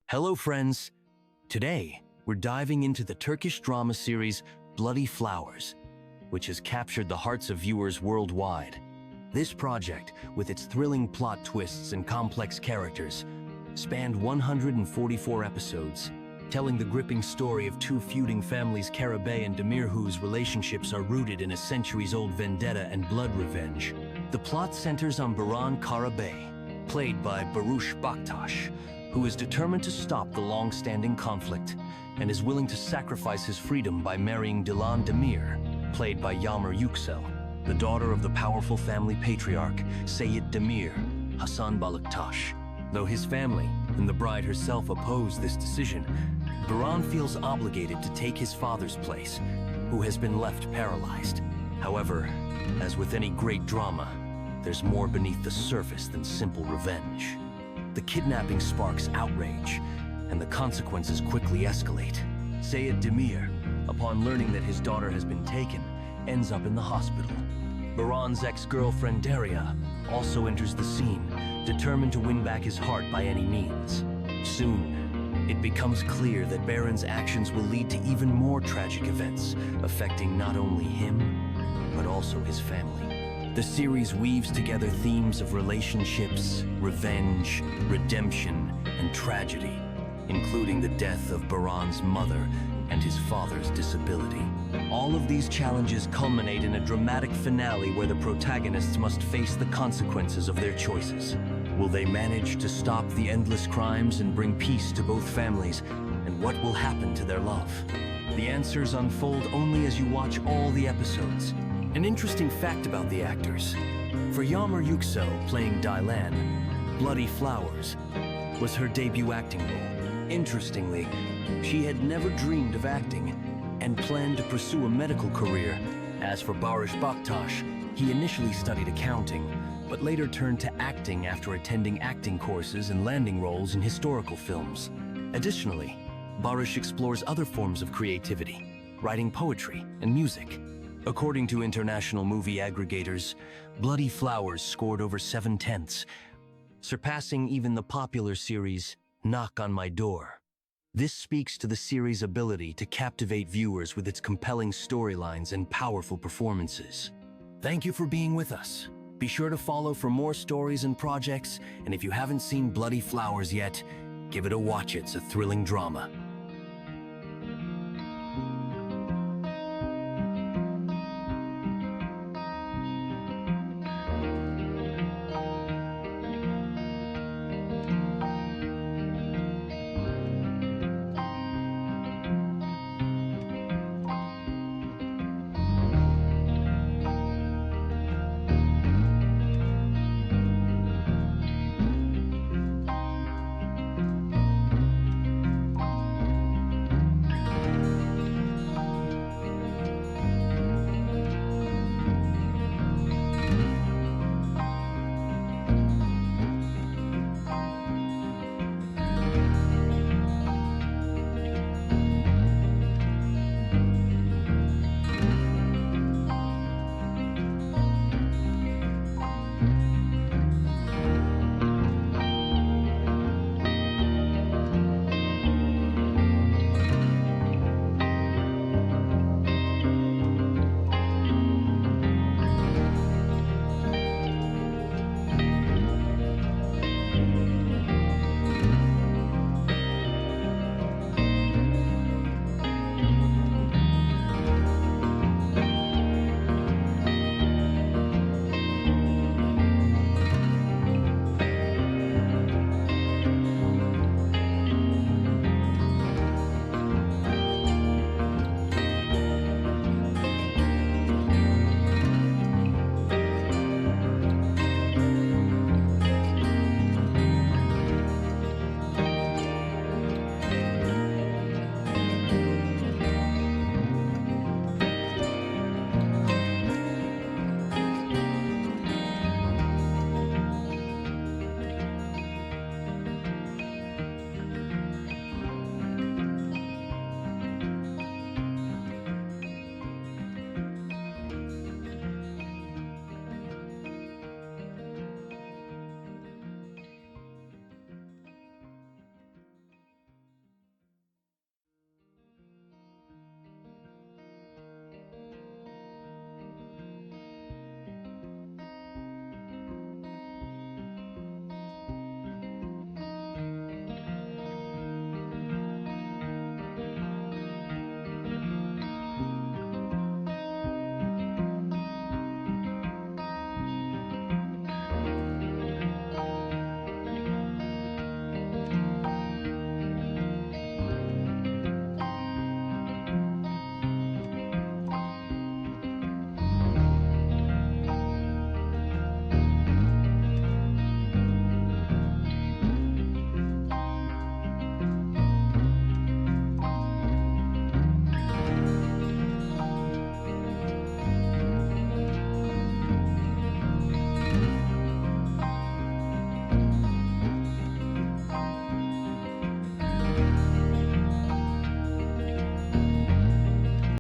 Hello friends! Today, we're diving into the Turkish drama series Bloody Flowers, which has captured the hearts of viewers worldwide. This project, with its thrilling plot twists and complex characters, spanned 144 episodes, telling the gripping story of two feuding families, Karabey and Demir, whose relationships are rooted in a centuries-old vendetta and blood revenge. The plot centers on Baran Karabey, played by Barıs Baktas, who is determined to stop the long-standing conflict and is willing to sacrifice his freedom by marrying Dilan Demir, played by Yagmur Yuksel, the daughter of the powerful family patriarch Seyit Demir, Hasan Baktas. Though his family and the bride herself oppose this decision, Baran feels obligated to take his father's place, who has been left paralyzed. However, as with any great drama, there's more beneath the surface than simple revenge. The kidnapping sparks outrage, and the consequences quickly escalate. Seyit Demir, upon learning that his daughter has been taken, ends up in the hospital. Baran's ex-girlfriend Daria also enters the scene, determined to win back his heart by any means. Soon, it becomes clear that Baran's actions will lead to even more tragic events, affecting not only him, but also his family. The series weaves together themes of relationships, revenge, redemption, and tragedy, including the death of Baran's mother and his father's disability. All of these challenges culminate in a dramatic finale where the protagonists must face the consequences of their choices. Will they manage to stop the endless crimes and bring peace to both families? And what will happen to their love? The answers unfold only as you watch all the episodes. An interesting fact about the actors: for Yagmur Yuksel playing Dilan, Bloody Flowers was her debut acting role. Interestingly, she had never dreamed of acting and planned to pursue a medical career. As for Barıs Baktas, he initially studied accounting, but later turned to acting after attending acting courses and landing roles in historical films. Additionally, Barıs explores other forms of creativity, writing poetry and music. According to international movie aggregators, Bloody Flowers scored over 7/10, surpassing even the popular series Knock on My Door. This speaks to the series' ability to captivate viewers with its compelling storylines and powerful performances. Thank you for being with us. Be sure to follow for more stories and projects, and if you haven't seen Bloody Flowers yet, give it a watch. It's a thrilling drama.